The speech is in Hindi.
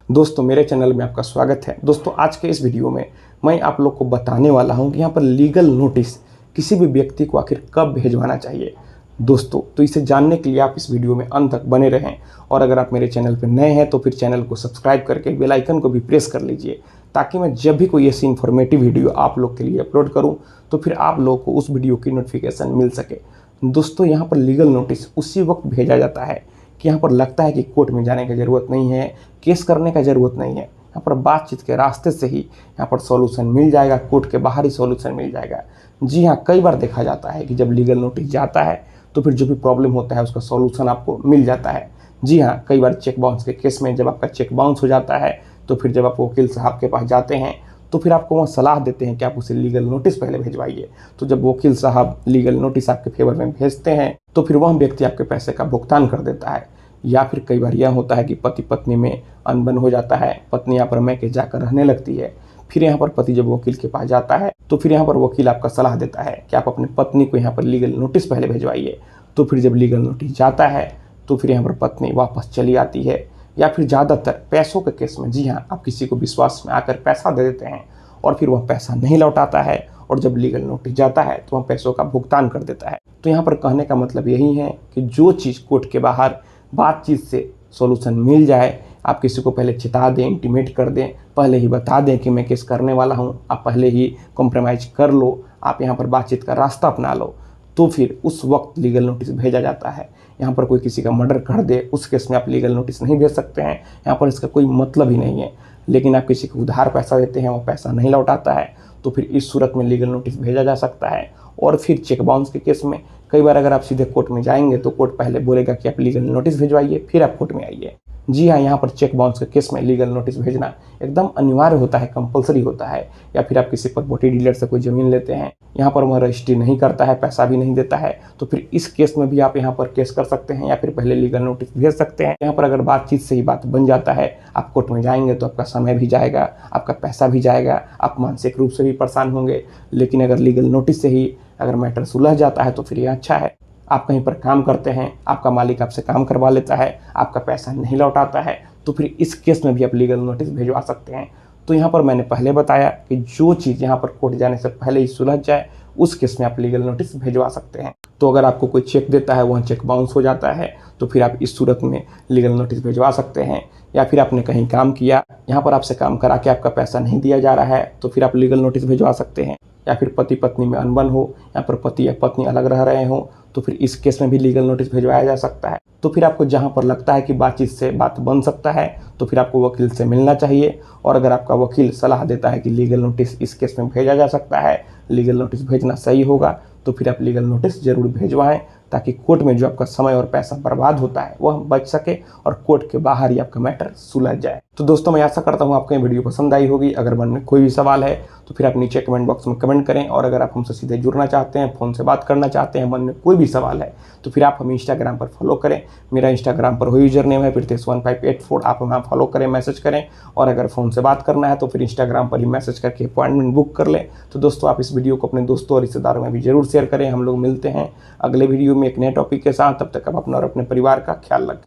दोस्तों मेरे चैनल में आपका स्वागत है। दोस्तों आज के इस वीडियो में मैं आप लोग को बताने वाला हूं कि यहाँ पर लीगल नोटिस किसी भी व्यक्ति को आखिर कब भेजवाना चाहिए। दोस्तों तो इसे जानने के लिए आप इस वीडियो में अंत तक बने रहें, और अगर आप मेरे चैनल पर नए हैं तो फिर चैनल को सब्सक्राइब करके बेल आइकन को भी प्रेस कर लीजिए, ताकि मैं जब भी कोई ऐसी इन्फॉर्मेटिव वीडियो आप लोग के लिए अपलोड करूँ तो फिर आप लोग को उस वीडियो की नोटिफिकेशन मिल सके। दोस्तों यहाँ पर लीगल नोटिस उसी वक्त भेजा जाता है कि यहाँ पर लगता है कि कोर्ट में जाने की ज़रूरत नहीं है, केस करने का ज़रूरत नहीं है, यहाँ पर बातचीत के रास्ते से ही यहाँ पर सॉल्यूशन मिल जाएगा, कोर्ट के बाहर ही सॉल्यूशन मिल जाएगा। जी हाँ, कई बार देखा जाता है कि जब लीगल नोटिस जाता है तो फिर जो भी प्रॉब्लम होता है उसका सॉल्यूशन आपको मिल जाता है। जी हाँ, कई बार चेक बाउंस के केस में जब आपका चेक बाउंस हो जाता है तो फिर जब आप वकील साहब के पास जाते हैं तो फिर आपको वहाँ सलाह देते हैं कि आप उसे लीगल नोटिस पहले भिजवाइए। तो जब वकील साहब लीगल नोटिस आपके फेवर में भेजते हैं तो फिर वह व्यक्ति आपके पैसे का भुगतान कर देता है। या फिर कई बार यह होता है कि पति पत्नी में अनबन हो जाता है, पत्नी यहाँ पर मैके जाकर रहने लगती है। फिर यहाँ पर पति जब वकील के पास जाता है तो फिर यहाँ पर वकील आपका सलाह देता है कि आप अपनी पत्नी को यहाँ पर लीगल नोटिस पहले भिजवाइए। तो फिर जब लीगल नोटिस जाता है तो फिर यहाँ पर पत्नी वापस चली आती है। या फिर ज़्यादातर पैसों के केस में, जी हाँ, आप किसी को विश्वास में आकर पैसा दे देते हैं और फिर वह पैसा नहीं लौटाता है, और जब लीगल नोटिस जाता है तो वह पैसों का भुगतान कर देता है। तो यहाँ पर कहने का मतलब यही है कि जो चीज़ कोर्ट के बाहर बातचीत से सॉल्यूशन मिल जाए, आप किसी को पहले चिता दें, इंटीमेट कर दें, पहले ही बता दें कि मैं केस करने वाला हूँ, आप पहले ही कॉम्प्रोमाइज़ कर लो, आप यहाँ पर बातचीत का रास्ता अपना लो, तो फिर उस वक्त लीगल नोटिस भेजा जाता है। यहाँ पर कोई किसी का मर्डर कर दे उस केस में आप लीगल नोटिस नहीं भेज सकते हैं, यहाँ पर इसका कोई मतलब ही नहीं है। लेकिन आप किसी को उधार पैसा देते हैं, वो पैसा नहीं लौटाता है, तो फिर इस सूरत में लीगल नोटिस भेजा जा सकता है। और फिर चेक बाउंस के केस में कई बार अगर आप सीधे कोर्ट में जाएंगे तो कोर्ट पहले बोलेगा कि आप लीगल नोटिस भिजवाइए, फिर आप कोर्ट में आइए। जी हाँ, यहाँ पर चेक बाउंस के केस में लीगल नोटिस भेजना एकदम अनिवार्य होता है, कंपलसरी होता है। या फिर आप किसी प्रॉपर्टी डीलर से कोई ज़मीन लेते हैं, यहाँ पर वह रजिस्ट्री नहीं करता है, पैसा भी नहीं देता है, तो फिर इस केस में भी आप यहाँ पर केस कर सकते हैं या फिर पहले लीगल नोटिस भेज सकते हैं। यहाँ पर अगर बातचीत से ही बात बन जाता है, आप कोर्ट में जाएंगे तो आपका समय भी जाएगा, आपका पैसा भी जाएगा, आप मानसिक रूप से भी परेशान होंगे। लेकिन अगर लीगल नोटिस से ही अगर मैटर सुलझ जाता है तो फिर यह अच्छा है। आप कहीं पर काम करते हैं, आपका मालिक आपसे काम करवा लेता है, आपका पैसा नहीं लौटाता है, तो फिर इस केस में भी आप लीगल नोटिस भिजवा सकते हैं। तो यहाँ पर मैंने पहले बताया कि जो चीज़ यहाँ पर कोर्ट जाने से पहले ही सुलझ जाए उस केस में आप लीगल नोटिस भिजवा सकते हैं। तो अगर आपको कोई चेक देता है, वह चेक बाउंस हो जाता है, तो फिर आप इस सूरत में लीगल नोटिस भिजवा सकते हैं। या फिर आपने कहीं काम किया, यहाँ पर आपसे काम करा के आपका पैसा नहीं दिया जा रहा है, तो फिर आप लीगल नोटिस भिजवा सकते हैं। या फिर पति पत्नी में अनबन हो, यहाँ पर पति या पत्नी अलग रह रहे हों, तो फिर इस केस में भी लीगल नोटिस भिजवाया जा सकता है। तो फिर आपको जहाँ पर लगता है कि बातचीत से बात बन सकता है तो फिर आपको वकील से मिलना चाहिए। और अगर आपका वकील सलाह देता है कि लीगल नोटिस इस केस में भेजा जा सकता है, लीगल नोटिस भेजना सही होगा, तो फिर आप लीगल नोटिस ज़रूर भेजवाएं, ताकि कोर्ट में जो आपका समय और पैसा बर्बाद होता है वह बच सके और कोर्ट के बाहर ही आपका मैटर सुलझ जाए। तो दोस्तों मैं आशा करता हूँ आपको ये वीडियो पसंद आई होगी। अगर मन में कोई भी सवाल है तो फिर आप नीचे कमेंट बॉक्स में कमेंट करें, और अगर आप हमसे सीधे जुड़ना चाहते हैं, फ़ोन से बात करना चाहते हैं, मन में कोई भी सवाल है, तो फिर आप हमें इंस्टाग्राम पर फॉलो करें। मेरा इंस्टाग्राम पर वही यूजर नेम है Pritesh1584, आप हमें फॉलो करें, मैसेज करें। और अगर फ़ोन से बात करना है तो फिर इंस्टाग्राम पर ही मैसेज करके अपॉइंटमेंट बुक कर लें। तो दोस्तों आप इस वीडियो को अपने दोस्तों और रिश्तेदारों में भी ज़रूर शेयर करें। हम लोग मिलते हैं अगले वीडियो में एक नए टॉपिक के साथ। तब तक आप अपना और अपने परिवार का ख्याल रखें।